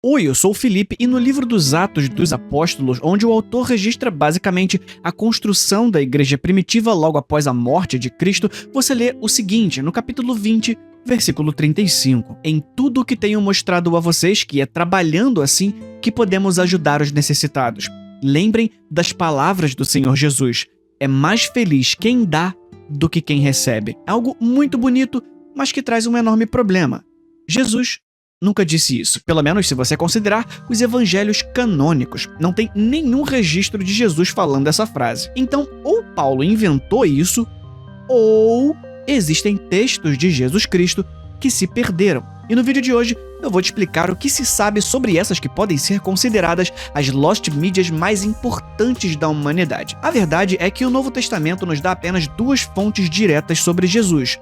Oi, eu sou o Felipe e no livro dos Atos dos Apóstolos, onde o autor registra basicamente a construção da igreja primitiva logo após a morte de Cristo, você lê o seguinte, no capítulo 20, versículo 35. Em tudo o que tenho mostrado a vocês que é trabalhando assim que podemos ajudar os necessitados. Lembrem das palavras do Senhor Jesus. É mais feliz quem dá do que quem recebe. Algo muito bonito, mas que traz um enorme problema. Jesus nunca disse isso, pelo menos se você considerar os evangelhos canônicos. Não tem nenhum registro de Jesus falando essa frase. Então, ou Paulo inventou isso, ou existem textos de Jesus Cristo que se perderam. E no vídeo de hoje, eu vou te explicar o que se sabe sobre essas que podem ser consideradas as Lost Mídias mais importantes da humanidade. A verdade é que o Novo Testamento nos dá apenas duas fontes diretas sobre Jesus.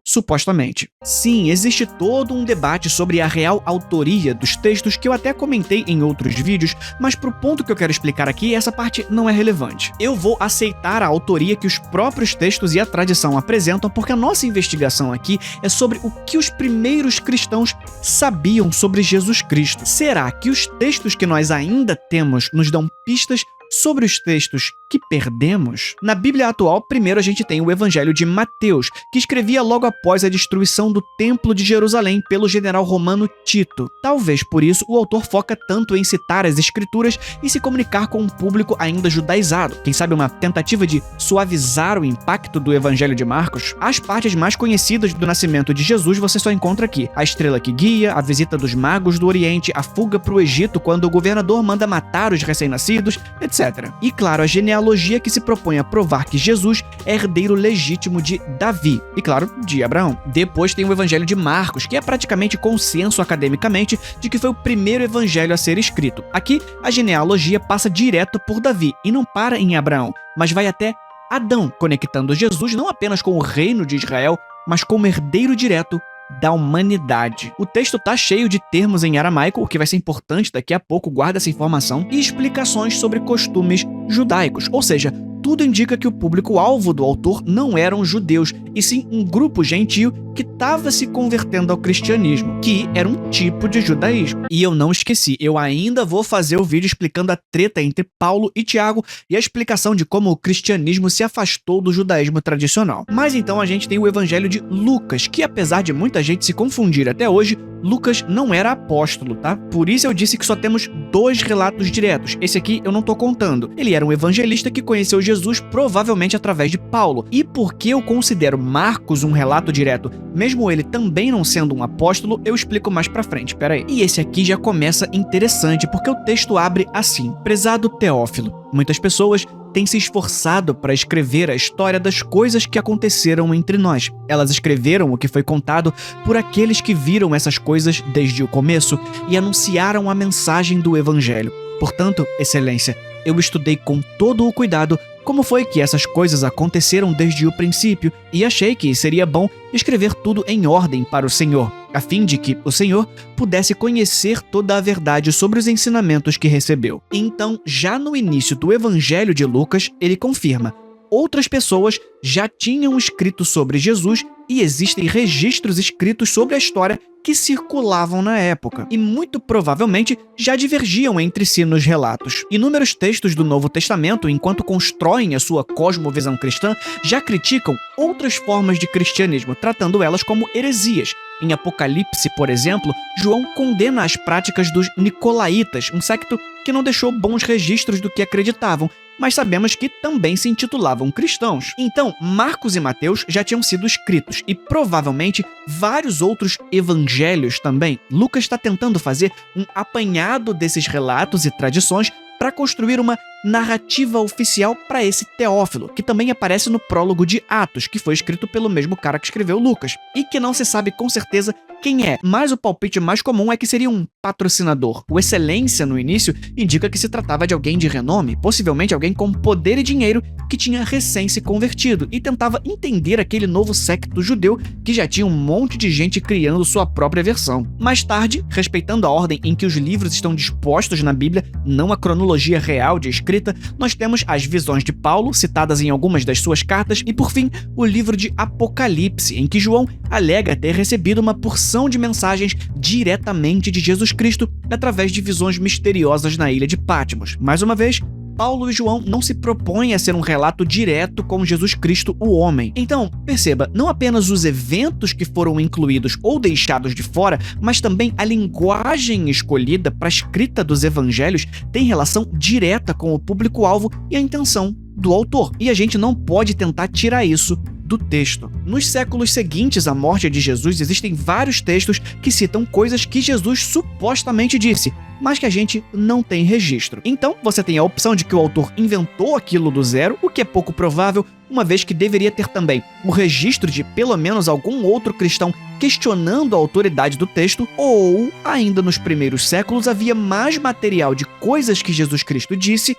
Supostamente. Sim, existe todo um debate sobre a real autoria dos textos que eu até comentei em outros vídeos, mas pro ponto que eu quero explicar aqui, essa parte não é relevante. Eu vou aceitar a autoria que os próprios textos e a tradição apresentam, porque a nossa investigação aqui é sobre o que os primeiros cristãos sabiam sobre Jesus Cristo. Será que os textos que nós ainda temos nos dão pistas sobre os textos que perdemos? Na Bíblia atual, primeiro a gente tem o Evangelho de Mateus, que escrevia logo após a destruição do Templo de Jerusalém pelo general romano Tito. Talvez por isso o autor foca tanto em citar as Escrituras e se comunicar com um público ainda judaizado. Quem sabe uma tentativa de suavizar o impacto do Evangelho de Marcos? As partes mais conhecidas do nascimento de Jesus você só encontra aqui. A estrela que guia, a visita dos magos do Oriente, a fuga para o Egito quando o governador manda matar os recém-nascidos, etc. E claro, a genealogia que se propõe a provar que Jesus é herdeiro legítimo de Davi, e claro, de Abraão. Depois tem o Evangelho de Marcos, que é praticamente consenso academicamente de que foi o primeiro evangelho a ser escrito. Aqui, a genealogia passa direto por Davi, e não para em Abraão, mas vai até Adão, conectando Jesus não apenas com o reino de Israel, mas como herdeiro direto da humanidade. O texto tá cheio de termos em aramaico, o que vai ser importante daqui a pouco, guarda essa informação, e explicações sobre costumes judaicos, ou seja, tudo indica que o público-alvo do autor não eram judeus, e sim um grupo gentio que estava se convertendo ao cristianismo, que era um tipo de judaísmo. E eu não esqueci, eu ainda vou fazer o vídeo explicando a treta entre Paulo e Tiago e a explicação de como o cristianismo se afastou do judaísmo tradicional. Mas então a gente tem o Evangelho de Lucas, que apesar de muita gente se confundir até hoje, Lucas não era apóstolo, tá? Por isso eu disse que só temos dois relatos diretos. Esse aqui eu não tô contando. Ele era um evangelista que conheceu Jesus provavelmente através de Paulo. E por que eu considero Marcos um relato direto, mesmo ele também não sendo um apóstolo, eu explico mais pra frente, pera aí. E esse aqui já começa interessante, porque o texto abre assim: Prezado Teófilo, muitas pessoas têm se esforçado para escrever a história das coisas que aconteceram entre nós. Elas escreveram o que foi contado por aqueles que viram essas coisas desde o começo e anunciaram a mensagem do Evangelho. Portanto, Excelência, eu estudei com todo o cuidado como foi que essas coisas aconteceram desde o princípio e achei que seria bom escrever tudo em ordem para o Senhor, a fim de que o Senhor pudesse conhecer toda a verdade sobre os ensinamentos que recebeu. Então, já no início do Evangelho de Lucas, ele confirma: outras pessoas já tinham escrito sobre Jesus e existem registros escritos sobre a história que circulavam na época, e muito provavelmente já divergiam entre si nos relatos. Inúmeros textos do Novo Testamento, enquanto constroem a sua cosmovisão cristã, já criticam outras formas de cristianismo, tratando elas como heresias. Em Apocalipse, por exemplo, João condena as práticas dos nicolaítas, um secto que não deixou bons registros do que acreditavam, mas sabemos que também se intitulavam cristãos. Então, Marcos e Mateus já tinham sido escritos, e provavelmente vários outros evangelhos também. Lucas está tentando fazer um apanhado desses relatos e tradições para construir uma narrativa oficial para esse Teófilo, que também aparece no prólogo de Atos, que foi escrito pelo mesmo cara que escreveu Lucas, e que não se sabe com certeza quem é, mas o palpite mais comum é que seria um patrocinador. O Excelência, no início, indica que se tratava de alguém de renome, possivelmente alguém com poder e dinheiro que tinha recém se convertido e tentava entender aquele novo séquito judeu que já tinha um monte de gente criando sua própria versão. Mais tarde, respeitando a ordem em que os livros estão dispostos na Bíblia, não a cronologia real de escrita, escrita, nós temos as visões de Paulo, citadas em algumas das suas cartas, e por fim, o livro de Apocalipse, em que João alega ter recebido uma porção de mensagens diretamente de Jesus Cristo através de visões misteriosas na ilha de Patmos. Mais uma vez, Paulo e João não se propõem a ser um relato direto com Jesus Cristo, o homem. Então, perceba, não apenas os eventos que foram incluídos ou deixados de fora, mas também a linguagem escolhida para a escrita dos evangelhos tem relação direta com o público-alvo e a intenção do autor. E a gente não pode tentar tirar isso do texto. Nos séculos seguintes à morte de Jesus, existem vários textos que citam coisas que Jesus supostamente disse, mas que a gente não tem registro. Então, você tem a opção de que o autor inventou aquilo do zero, o que é pouco provável, uma vez que deveria ter também o registro de pelo menos algum outro cristão questionando a autoridade do texto, ou, ainda nos primeiros séculos, havia mais material de coisas que Jesus Cristo disse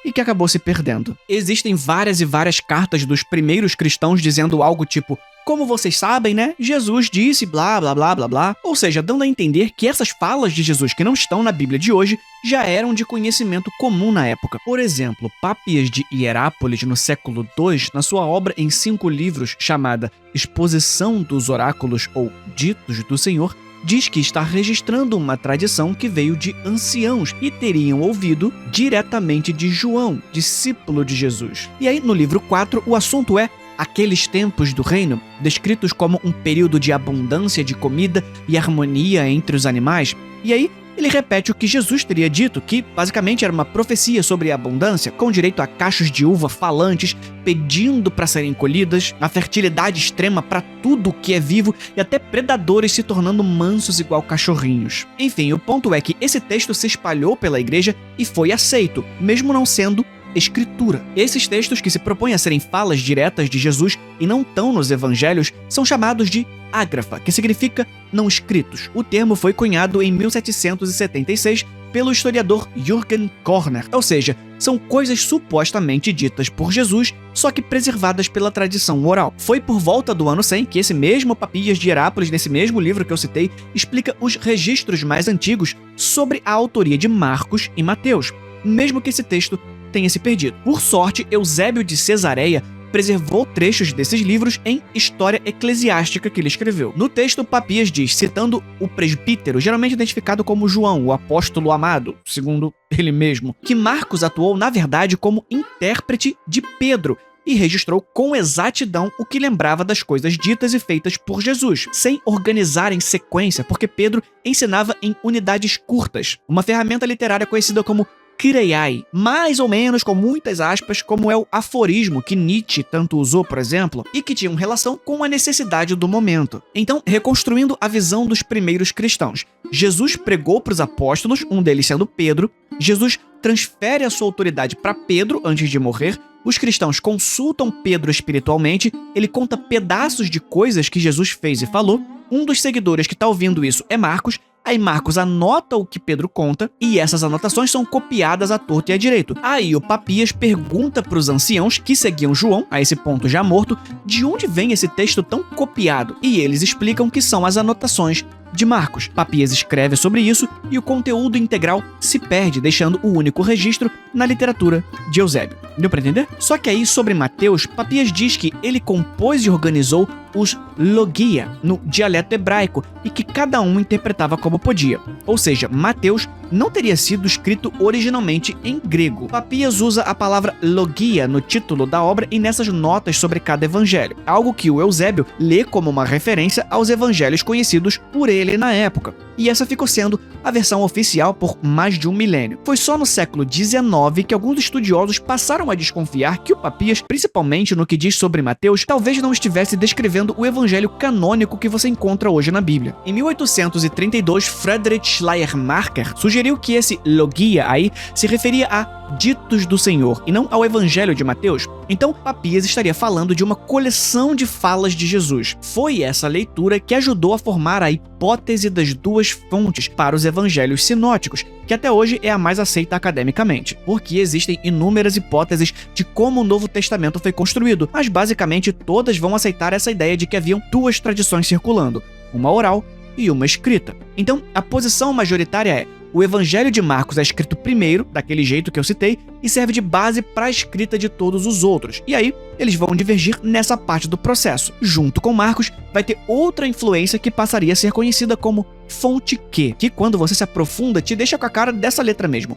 e que acabou se perdendo. Existem várias e várias cartas dos primeiros cristãos dizendo algo tipo: como vocês sabem, né? Jesus disse blá blá blá blá blá. Ou seja, dando a entender que essas falas de Jesus que não estão na Bíblia de hoje já eram de conhecimento comum na época. Por exemplo, Pápias de Hierápolis, no século II, na sua obra em 5 livros chamada Exposição dos Oráculos ou Ditos do Senhor, diz que está registrando uma tradição que veio de anciãos e teriam ouvido diretamente de João, discípulo de Jesus. E aí, no livro 4, o assunto é aqueles tempos do reino, descritos como um período de abundância de comida e harmonia entre os animais. E aí, ele repete o que Jesus teria dito, que basicamente era uma profecia sobre a abundância, com direito a cachos de uva falantes, pedindo para serem colhidas, a fertilidade extrema para tudo que é vivo e até predadores se tornando mansos igual cachorrinhos. Enfim, o ponto é que esse texto se espalhou pela igreja e foi aceito, mesmo não sendo escritura. Esses textos que se propõem a serem falas diretas de Jesus e não estão nos evangelhos são chamados de ágrafa, que significa não escritos. O termo foi cunhado em 1776 pelo historiador Jürgen Körner, ou seja, são coisas supostamente ditas por Jesus, só que preservadas pela tradição oral. Foi por volta do ano 100 que esse mesmo Pápias de Hierápolis, nesse mesmo livro que eu citei, explica os registros mais antigos sobre a autoria de Marcos e Mateus, mesmo que esse texto tenha se perdido. Por sorte, Eusébio de Cesareia preservou trechos desses livros em História Eclesiástica que ele escreveu. No texto, Pápias diz, citando o presbítero, geralmente identificado como João, o apóstolo amado, segundo ele mesmo, que Marcos atuou, na verdade, como intérprete de Pedro e registrou com exatidão o que lembrava das coisas ditas e feitas por Jesus, sem organizar em sequência, porque Pedro ensinava em unidades curtas, uma ferramenta literária conhecida como Kyriai, mais ou menos com muitas aspas, como é o aforismo que Nietzsche tanto usou, por exemplo, e que tinham relação com a necessidade do momento. Então, reconstruindo a visão dos primeiros cristãos, Jesus pregou para os apóstolos, um deles sendo Pedro, Jesus transfere a sua autoridade para Pedro antes de morrer, os cristãos consultam Pedro espiritualmente, ele conta pedaços de coisas que Jesus fez e falou, um dos seguidores que está ouvindo isso é Marcos, aí Marcos anota o que Pedro conta e essas anotações são copiadas à torto e à direito. Aí o Pápias pergunta para os anciãos que seguiam João, a esse ponto já morto, de onde vem esse texto tão copiado, e eles explicam que são as anotações de Marcos. Pápias escreve sobre isso e o conteúdo integral se perde, deixando o único registro na literatura de Eusébio. Deu para entender? Só que aí, sobre Mateus, Pápias diz que ele compôs e organizou os logia no dialeto hebraico e que cada um interpretava como podia. Ou seja, Mateus não teria sido escrito originalmente em grego. Pápias usa a palavra logia no título da obra e nessas notas sobre cada evangelho, algo que o Eusébio lê como uma referência aos evangelhos conhecidos por ele na época. E essa ficou sendo a versão oficial por mais de um milênio. Foi só no século XIX que alguns estudiosos passaram a desconfiar que o Pápias, principalmente no que diz sobre Mateus, talvez não estivesse descrevendo o evangelho canônico que você encontra hoje na Bíblia. Em 1832, Friedrich Schleiermacher sugeriu que esse logia aí se referia a Ditos do Senhor e não ao Evangelho de Mateus. Então, Pápias estaria falando de uma coleção de falas de Jesus. Foi essa leitura que ajudou a formar a hipótese das duas fontes para os evangelhos sinóticos, que até hoje é a mais aceita academicamente, porque existem inúmeras hipóteses de como o Novo Testamento foi construído, mas basicamente todas vão aceitar essa ideia de que haviam duas tradições circulando, uma oral e uma escrita. Então, a posição majoritária é: o Evangelho de Marcos é escrito primeiro, daquele jeito que eu citei, e serve de base para a escrita de todos os outros. E aí, eles vão divergir nessa parte do processo. Junto com Marcos, vai ter outra influência que passaria a ser conhecida como fonte Q, que quando você se aprofunda, te deixa com a cara dessa letra mesmo.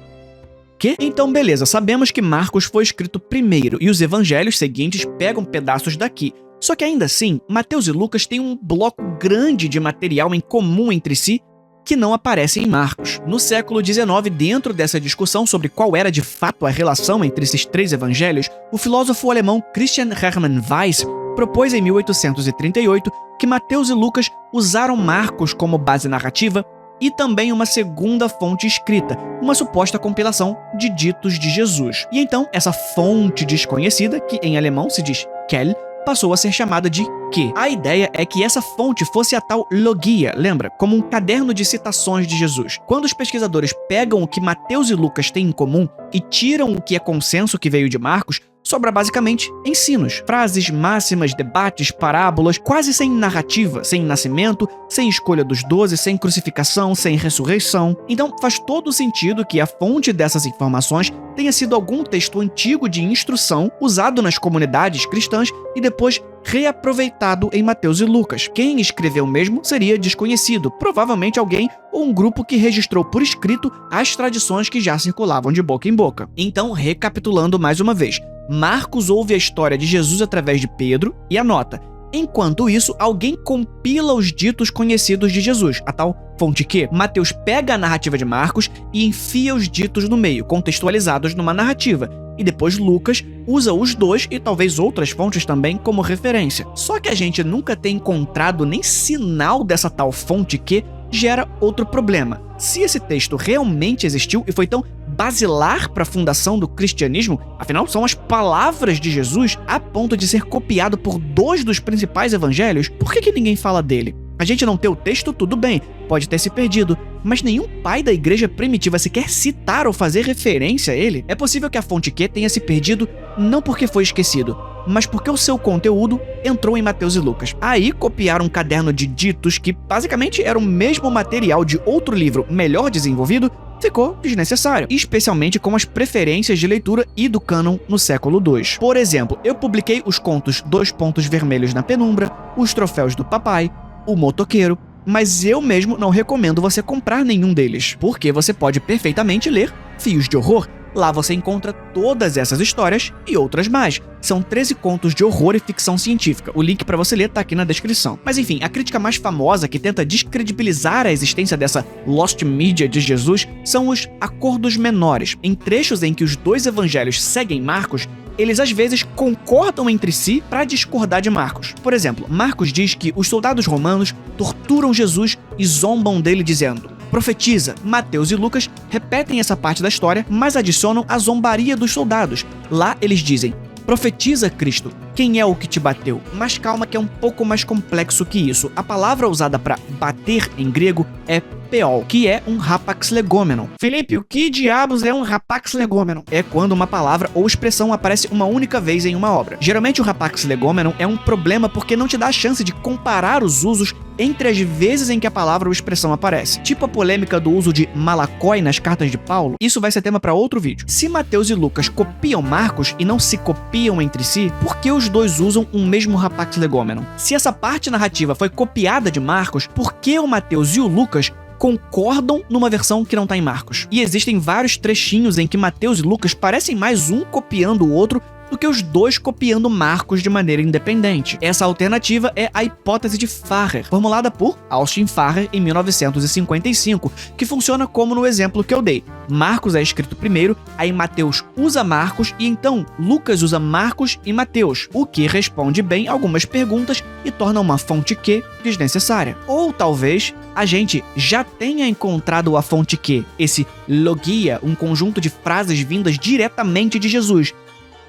Que? Então, beleza, sabemos que Marcos foi escrito primeiro e os evangelhos seguintes pegam pedaços daqui. Só que ainda assim, Mateus e Lucas têm um bloco grande de material em comum entre si que não aparece em Marcos. No século XIX, dentro dessa discussão sobre qual era de fato a relação entre esses três evangelhos, o filósofo alemão Christian Hermann Weiss propôs em 1838 que Mateus e Lucas usaram Marcos como base narrativa e também uma segunda fonte escrita, uma suposta compilação de ditos de Jesus. E então, essa fonte desconhecida, que em alemão se diz Quelle, passou a ser chamada de Q. A ideia é que essa fonte fosse a tal Logia, lembra? Como um caderno de citações de Jesus. Quando os pesquisadores pegam o que Mateus e Lucas têm em comum e tiram o que é consenso que veio de Marcos, sobra basicamente ensinos, frases, máximas, debates, parábolas, quase sem narrativa, sem nascimento, sem escolha dos 12, sem crucificação, sem ressurreição. Então faz todo sentido que a fonte dessas informações tenha sido algum texto antigo de instrução usado nas comunidades cristãs e depois reaproveitado em Mateus e Lucas. Quem escreveu mesmo seria desconhecido, provavelmente alguém ou um grupo que registrou por escrito as tradições que já circulavam de boca em boca. Então, recapitulando mais uma vez, Marcos ouve a história de Jesus através de Pedro e anota. Enquanto isso, alguém compila os ditos conhecidos de Jesus, a tal fonte Q. Mateus pega a narrativa de Marcos e enfia os ditos no meio, contextualizados numa narrativa. E depois Lucas usa os dois e talvez outras fontes também como referência. Só que a gente nunca tem encontrado nem sinal dessa tal fonte Q gera outro problema. Se esse texto realmente existiu e foi tão basilar para a fundação do cristianismo, afinal são as palavras de Jesus a ponto de ser copiado por dois dos principais evangelhos, por que ninguém fala dele? A gente não ter o texto, tudo bem, pode ter se perdido, mas nenhum pai da igreja primitiva sequer citar ou fazer referência a ele. É possível que a fonte Q tenha se perdido não porque foi esquecido, mas porque o seu conteúdo entrou em Mateus e Lucas. Aí copiaram um caderno de ditos que basicamente era o mesmo material de outro livro melhor desenvolvido, ficou desnecessário, especialmente com as preferências de leitura e do cânon no século II. Por exemplo, eu publiquei os contos Dois Pontos Vermelhos na Penumbra, Os Troféus do Papai, O Motoqueiro, mas eu mesmo não recomendo você comprar nenhum deles, porque você pode perfeitamente ler Fios de Horror. Lá você encontra todas essas histórias e outras mais. São 13 contos de horror e ficção científica. O link para você ler tá aqui na descrição. Mas enfim, a crítica mais famosa que tenta descredibilizar a existência dessa Lost Media de Jesus são os acordos menores. Em trechos em que os dois evangelhos seguem Marcos, eles às vezes concordam entre si para discordar de Marcos. Por exemplo, Marcos diz que os soldados romanos torturam Jesus e zombam dele dizendo: profetiza. Mateus e Lucas repetem essa parte da história, mas adicionam a zombaria dos soldados. Lá eles dizem: profetiza, Cristo, quem é o que te bateu? Mas calma que é um pouco mais complexo que isso. A palavra usada para bater em grego é peol, que é um rapax legomenon. Felipe, o que diabos é um rapax legomenon? É quando uma palavra ou expressão aparece uma única vez em uma obra. Geralmente o rapax legomenon é um problema porque não te dá a chance de comparar os usos entre as vezes em que a palavra ou expressão aparece. Tipo a polêmica do uso de malacói nas cartas de Paulo, isso vai ser tema para outro vídeo. Se Mateus e Lucas copiam Marcos e não se copiam entre si, por que os dois usam um mesmo rapax legomenon? Se essa parte narrativa foi copiada de Marcos, por que o Mateus e o Lucas concordam numa versão que não tá em Marcos? E existem vários trechinhos em que Mateus e Lucas parecem mais um copiando o outro do que os dois copiando Marcos de maneira independente. Essa alternativa é a hipótese de Farrer, formulada por Austin Farrer em 1955, que funciona como no exemplo que eu dei. Marcos é escrito primeiro, aí Mateus usa Marcos e então Lucas usa Marcos e Mateus, o que responde bem algumas perguntas e torna uma fonte Q desnecessária. Ou talvez a gente já tenha encontrado a fonte Q, esse logia, um conjunto de frases vindas diretamente de Jesus,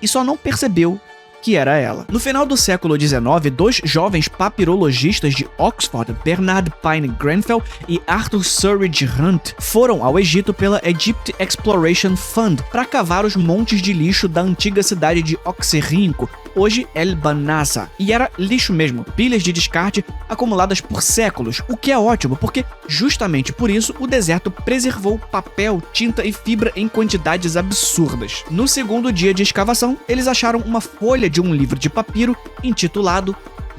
e só não percebeu que era ela. No final do século XIX, dois jovens papirologistas de Oxford, Bernard Pine Grenfell e Arthur Surridge Hunt, foram ao Egito pela Egypt Exploration Fund para cavar os montes de lixo da antiga cidade de Oxirrinco, hoje El Banasa, e era lixo mesmo, pilhas de descarte acumuladas por séculos, o que é ótimo, porque justamente por isso o deserto preservou papel, tinta e fibra em quantidades absurdas. No segundo dia de escavação, eles acharam uma folha de um livro de papiro intitulado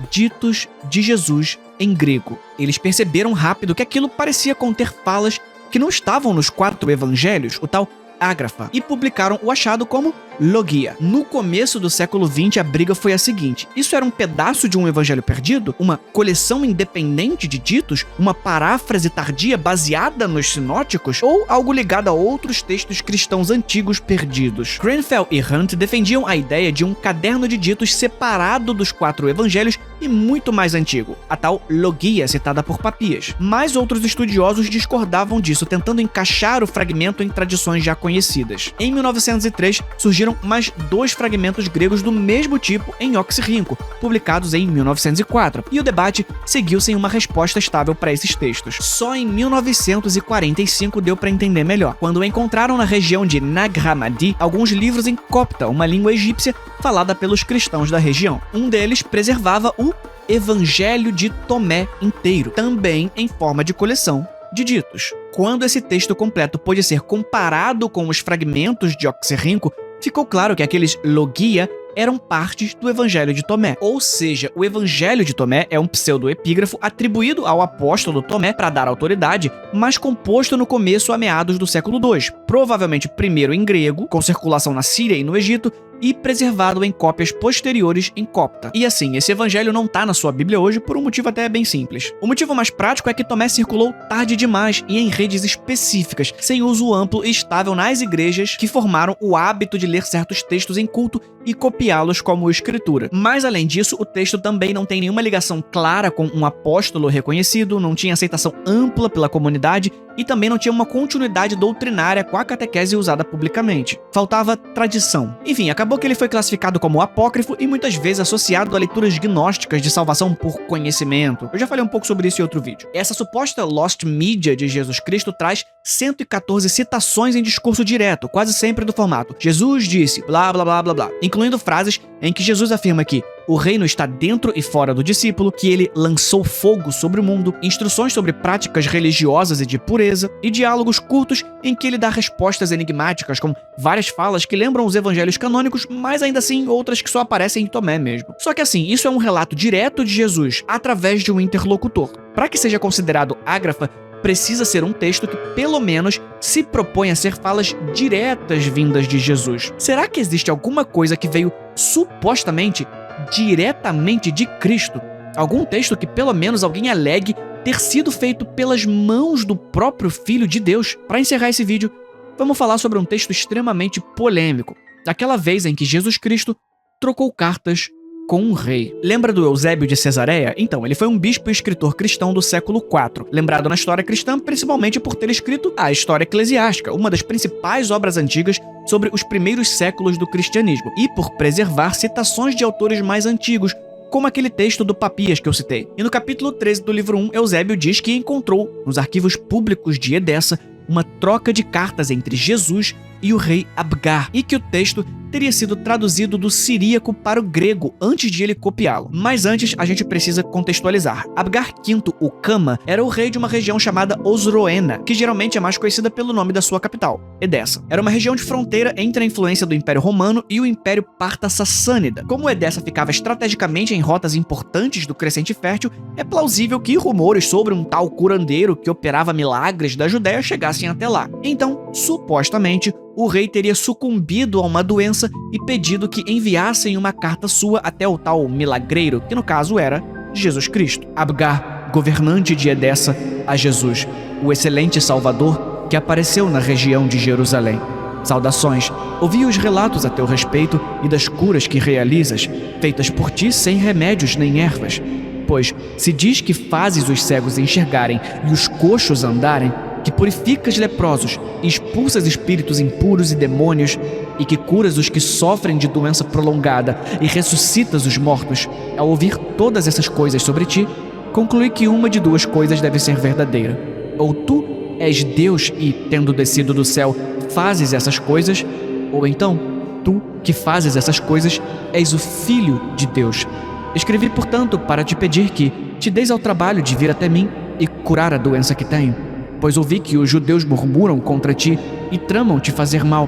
Ditos de Jesus em grego. Eles perceberam rápido que aquilo parecia conter falas que não estavam nos 4 evangelhos, o tal ágrafa, e publicaram o achado como Logia. No começo do século XX, a briga foi a seguinte: isso era um pedaço de um evangelho perdido? Uma coleção independente de ditos? Uma paráfrase tardia baseada nos sinóticos? Ou algo ligado a outros textos cristãos antigos perdidos? Grenfell e Hunt defendiam a ideia de um caderno de ditos separado dos 4 evangelhos e muito mais antigo, a tal Logia citada por Papias. Mas outros estudiosos discordavam disso, tentando encaixar o fragmento em tradições já conhecidas. Em 1903, surgiram mais 2 fragmentos gregos do mesmo tipo em Oxirrinco, publicados em 1904, e o debate seguiu sem uma resposta estável para esses textos. Só em 1945 deu para entender melhor, quando encontraram na região de Nag Hammadi alguns livros em copta, uma língua egípcia falada pelos cristãos da região. Um deles preservava o Evangelho de Tomé inteiro, também em forma de coleção de ditos. Quando esse texto completo pôde ser comparado com os fragmentos de Oxirrinco, ficou claro que aqueles Logia eram partes do Evangelho de Tomé. Ou seja, o Evangelho de Tomé é um pseudo-epígrafo atribuído ao apóstolo Tomé para dar autoridade, mas composto no começo a meados do século II, provavelmente primeiro em grego, com circulação na Síria e no Egito, e preservado em cópias posteriores em copta. E assim, esse evangelho não tá na sua Bíblia hoje por um motivo até bem simples. O motivo mais prático é que Tomé circulou tarde demais e em redes específicas, sem uso amplo e estável nas igrejas que formaram o hábito de ler certos textos em culto e copiá-los como escritura. Mas além disso, o texto também não tem nenhuma ligação clara com um apóstolo reconhecido, não tinha aceitação ampla pela comunidade e também não tinha uma continuidade doutrinária com a catequese usada publicamente. Faltava tradição. Enfim, acabou que ele foi classificado como apócrifo e muitas vezes associado a leituras gnósticas de salvação por conhecimento. Eu já falei um pouco sobre isso em outro vídeo. Essa suposta Lost Media de Jesus Cristo traz 114 citações em discurso direto, quase sempre do formato Jesus disse, blá blá blá blá blá, incluindo frases em que Jesus afirma que o reino está dentro e fora do discípulo, que ele lançou fogo sobre o mundo, instruções sobre práticas religiosas e de pureza, e diálogos curtos em que ele dá respostas enigmáticas, com várias falas que lembram os evangelhos canônicos, mas ainda assim outras que só aparecem em Tomé mesmo. Só que assim, isso é um relato direto de Jesus, através de um interlocutor. Para que seja considerado ágrafa, precisa ser um texto que, pelo menos, se propõe a ser falas diretas vindas de Jesus. Será que existe alguma coisa que veio supostamente diretamente de Cristo? Algum texto que pelo menos alguém alegue ter sido feito pelas mãos do próprio Filho de Deus? Para encerrar esse vídeo, vamos falar sobre um texto extremamente polêmico, daquela vez em que Jesus Cristo trocou cartas com um rei. Lembra do Eusébio de Cesareia? Então, ele foi um bispo e escritor cristão do século IV, lembrado na história cristã principalmente por ter escrito a História Eclesiástica, uma das principais obras antigas sobre os primeiros séculos do cristianismo, e por preservar citações de autores mais antigos, como aquele texto do Papias que eu citei. E no capítulo 13 do livro 1, Eusébio diz que encontrou, nos arquivos públicos de Edessa, uma troca de cartas entre Jesus e o rei Abgar, e que o texto teria sido traduzido do siríaco para o grego antes de ele copiá-lo. Mas antes, a gente precisa contextualizar. Abgar V, o Cama, era o rei de uma região chamada Osroena, que geralmente é mais conhecida pelo nome da sua capital, Edessa. Era uma região de fronteira entre a influência do Império Romano e o Império Parta-Sassânida. Como Edessa ficava estrategicamente em rotas importantes do Crescente Fértil, é plausível que rumores sobre um tal curandeiro que operava milagres da Judéia chegassem até lá. Então, supostamente, o rei teria sucumbido a uma doença e pedido que enviassem uma carta sua até o tal milagreiro, que no caso era Jesus Cristo. Abgar, governante de Edessa, a Jesus, o excelente Salvador que apareceu na região de Jerusalém. Saudações, ouvi os relatos a teu respeito e das curas que realizas, feitas por ti sem remédios nem ervas. Pois, se diz que fazes os cegos enxergarem e os coxos andarem, que purificas leprosos e expulsas espíritos impuros e demônios, e que curas os que sofrem de doença prolongada e ressuscitas os mortos, ao ouvir todas essas coisas sobre ti, conclui que uma de duas coisas deve ser verdadeira. Ou tu és Deus e, tendo descido do céu, fazes essas coisas, ou então tu que fazes essas coisas, és o Filho de Deus. Escrevi, portanto, para te pedir que te deis ao trabalho de vir até mim e curar a doença que tenho, pois ouvi que os judeus murmuram contra ti e tramam te fazer mal.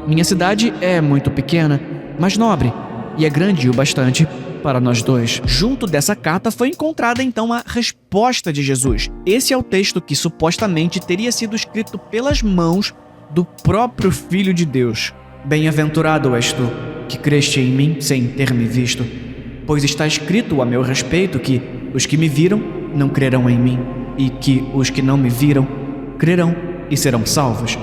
Minha cidade é muito pequena, mas nobre, e é grande o bastante para nós dois. Junto dessa carta foi encontrada então a resposta de Jesus. Esse é o texto que supostamente teria sido escrito pelas mãos do próprio Filho de Deus. Bem-aventurado és tu, que creste em mim sem ter me visto, pois está escrito a meu respeito que os que me viram não crerão em mim, e que os que não me viram crerão e serão salvos.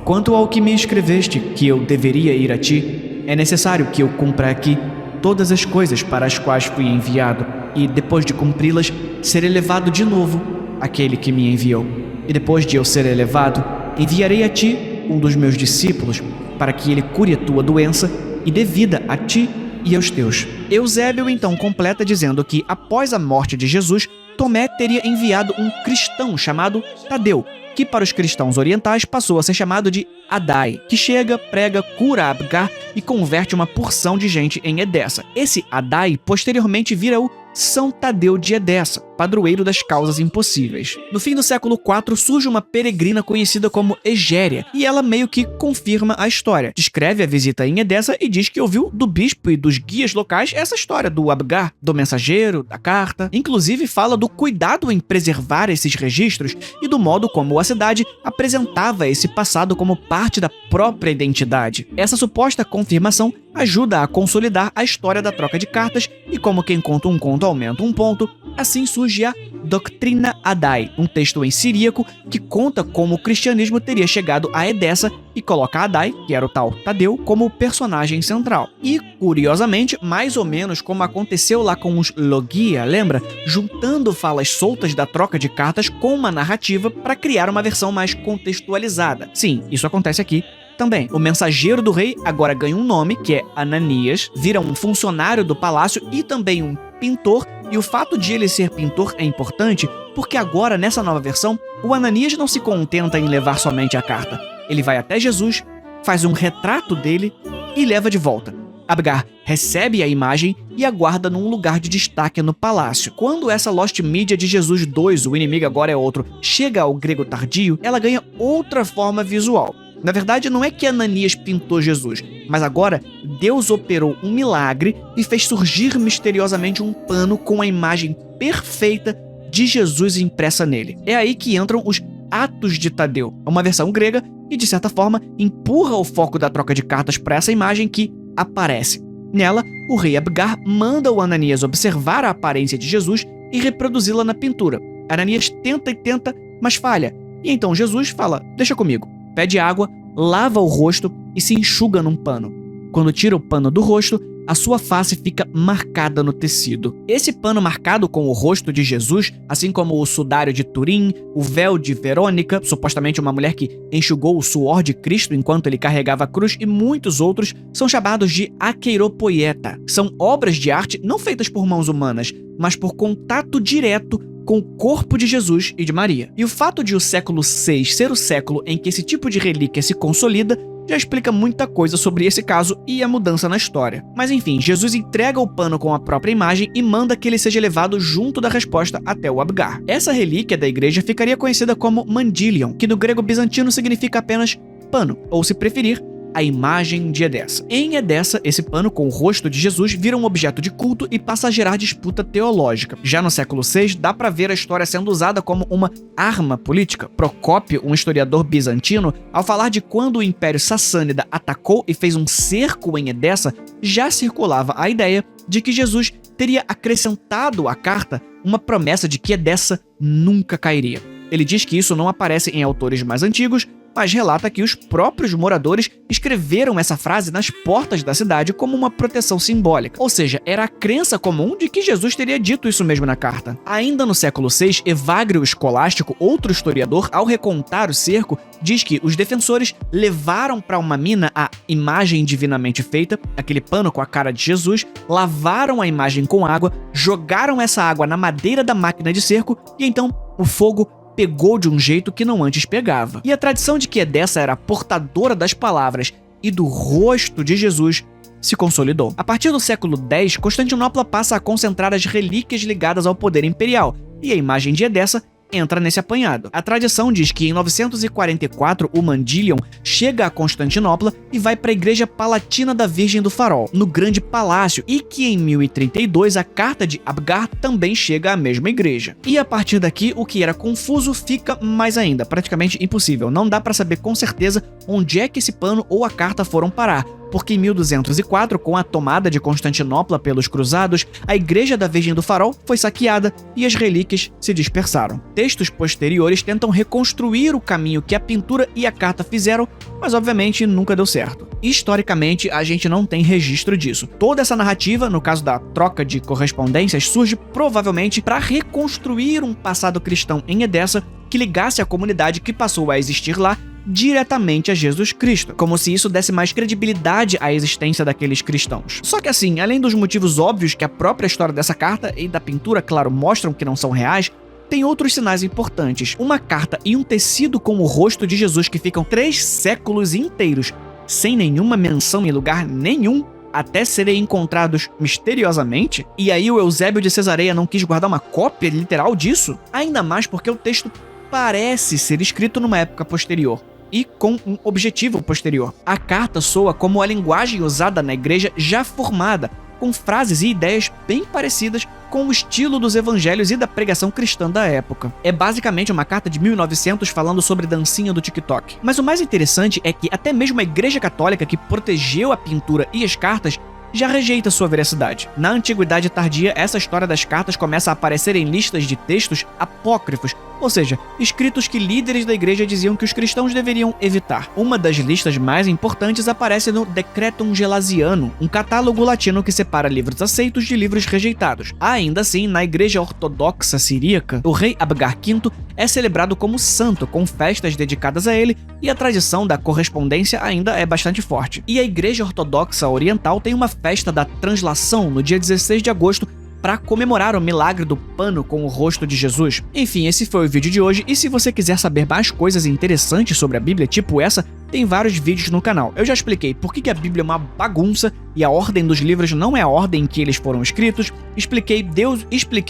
Quanto ao que me escreveste que eu deveria ir a ti, é necessário que eu cumpra aqui todas as coisas para as quais fui enviado, e depois de cumpri-las, ser elevado de novo aquele que me enviou. E depois de eu ser elevado, enviarei a ti um dos meus discípulos, para que ele cure a tua doença e dê vida a ti e aos teus. Eusébio então completa dizendo que após a morte de Jesus, Tomé teria enviado um cristão chamado Tadeu, que para os cristãos orientais passou a ser chamado de Adai, que chega, prega, cura Abgar e converte uma porção de gente em Edessa. Esse Adai posteriormente vira o São Tadeu de Edessa, padroeiro das causas impossíveis. No fim do século IV surge uma peregrina conhecida como Egéria, e ela meio que confirma a história. Descreve a visita em Edessa e diz que ouviu do bispo e dos guias locais essa história do Abgar, do mensageiro, da carta. Inclusive fala do cuidado em preservar esses registros e do modo como a cidade apresentava esse passado como parte da própria identidade. Essa suposta confirmação ajuda a consolidar a história da troca de cartas e como quem conta um conto aumenta um ponto, assim surge a Doctrina Adai, um texto em siríaco que conta como o cristianismo teria chegado a Edessa e coloca Adai, que era o tal Tadeu, como personagem central. E, curiosamente, mais ou menos como aconteceu lá com os Logia, lembra? Juntando falas soltas da troca de cartas com uma narrativa para criar uma versão mais contextualizada. Sim, isso acontece aqui também. O mensageiro do rei agora ganha um nome, que é Ananias, vira um funcionário do palácio e também um pintor, e o fato de ele ser pintor é importante porque agora, nessa nova versão, o Ananias não se contenta em levar somente a carta. Ele vai até Jesus, faz um retrato dele e leva de volta. Abgar recebe a imagem e a guarda num lugar de destaque no palácio. Quando essa Lost Media de Jesus 2, o inimigo agora é outro, chega ao grego tardio, ela ganha outra forma visual. Na verdade, não é que Ananias pintou Jesus, mas agora Deus operou um milagre e fez surgir misteriosamente um pano com a imagem perfeita de Jesus impressa nele. É aí que entram os Atos de Tadeu, uma versão grega que, de certa forma, empurra o foco da troca de cartas para essa imagem que aparece. Nela, o rei Abgar manda o Ananias observar a aparência de Jesus e reproduzi-la na pintura. Ananias tenta e tenta, mas falha. E então Jesus fala, deixa comigo. Pede água, lava o rosto e se enxuga num pano. Quando tira o pano do rosto, a sua face fica marcada no tecido. Esse pano marcado com o rosto de Jesus, assim como o sudário de Turim, o véu de Verônica, supostamente uma mulher que enxugou o suor de Cristo enquanto ele carregava a cruz, e muitos outros, são chamados de aqueiropoieta. São obras de arte não feitas por mãos humanas, mas por contato direto com o corpo de Jesus e de Maria. E o fato de o século VI ser o século em que esse tipo de relíquia se consolida já explica muita coisa sobre esse caso e a mudança na história. Mas enfim, Jesus entrega o pano com a própria imagem e manda que ele seja levado junto da resposta até o Abgar. Essa relíquia da igreja ficaria conhecida como Mandilion, que no grego bizantino significa apenas pano, ou se preferir, a imagem de Edessa. Em Edessa, esse pano com o rosto de Jesus vira um objeto de culto e passa a gerar disputa teológica. Já no século VI, dá para ver a história sendo usada como uma arma política. Procópio, um historiador bizantino, ao falar de quando o Império Sassânida atacou e fez um cerco em Edessa, já circulava a ideia de que Jesus teria acrescentado à carta uma promessa de que Edessa nunca cairia. Ele diz que isso não aparece em autores mais antigos, mas relata que os próprios moradores escreveram essa frase nas portas da cidade como uma proteção simbólica. Ou seja, era a crença comum de que Jesus teria dito isso mesmo na carta. Ainda no século VI, Evagrio Escolástico, outro historiador, ao recontar o cerco, diz que os defensores levaram para uma mina a imagem divinamente feita, aquele pano com a cara de Jesus, lavaram a imagem com água, jogaram essa água na madeira da máquina de cerco e então o fogo pegou de um jeito que não antes pegava. E a tradição de que Edessa era portadora das palavras e do rosto de Jesus se consolidou. A partir do século X, Constantinopla passa a concentrar as relíquias ligadas ao poder imperial, e a imagem de Edessa entra nesse apanhado. A tradição diz que em 944 o Mandilion chega a Constantinopla e vai para a Igreja Palatina da Virgem do Farol, no Grande Palácio, e que em 1032 a Carta de Abgar também chega à mesma igreja. E a partir daqui, o que era confuso fica mais ainda, praticamente impossível. Não dá para saber com certeza onde é que esse pano ou a carta foram parar, porque em 1204, com a tomada de Constantinopla pelos cruzados, a Igreja da Virgem do Farol foi saqueada e as relíquias se dispersaram. Textos posteriores tentam reconstruir o caminho que a pintura e a carta fizeram, mas obviamente nunca deu certo. Historicamente, a gente não tem registro disso. Toda essa narrativa, no caso da troca de correspondências, surge provavelmente para reconstruir um passado cristão em Edessa que ligasse a comunidade que passou a existir lá diretamente a Jesus Cristo, como se isso desse mais credibilidade à existência daqueles cristãos. Só que assim, além dos motivos óbvios que a própria história dessa carta e da pintura, claro, mostram que não são reais, tem outros sinais importantes. Uma carta e um tecido com o rosto de Jesus que ficam 3 séculos inteiros sem nenhuma menção em lugar nenhum, até serem encontrados misteriosamente, e aí o Eusébio de Cesareia não quis guardar uma cópia literal disso? Ainda mais porque o texto parece ser escrito numa época posterior e com um objetivo posterior. A carta soa como a linguagem usada na igreja já formada, com frases e ideias bem parecidas com o estilo dos evangelhos e da pregação cristã da época. É basicamente uma carta de 1900 falando sobre dancinha do TikTok. Mas o mais interessante é que até mesmo a Igreja Católica, que protegeu a pintura e as cartas, já rejeita sua veracidade. Na Antiguidade Tardia, essa história das cartas começa a aparecer em listas de textos apócrifos, ou seja, escritos que líderes da igreja diziam que os cristãos deveriam evitar. Uma das listas mais importantes aparece no Decretum Gelasianum, um catálogo latino que separa livros aceitos de livros rejeitados. Ainda assim, na igreja ortodoxa siríaca, o rei Abgar V é celebrado como santo, com festas dedicadas a ele, e a tradição da correspondência ainda é bastante forte. E a igreja ortodoxa oriental tem uma festa da translação no dia 16 de agosto, para comemorar o milagre do pano com o rosto de Jesus. Enfim, esse foi o vídeo de hoje, e se você quiser saber mais coisas interessantes sobre a Bíblia, tipo essa, tem vários vídeos no canal. Eu já expliquei por que a Bíblia é uma bagunça e a ordem dos livros não é a ordem em que eles foram escritos, expliquei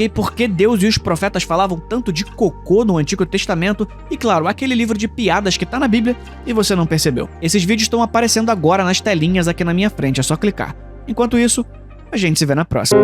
por que Deus e os profetas falavam tanto de cocô no Antigo Testamento e, claro, aquele livro de piadas que tá na Bíblia e você não percebeu. Esses vídeos estão aparecendo agora nas telinhas aqui na minha frente, é só clicar. Enquanto isso, a gente se vê na próxima.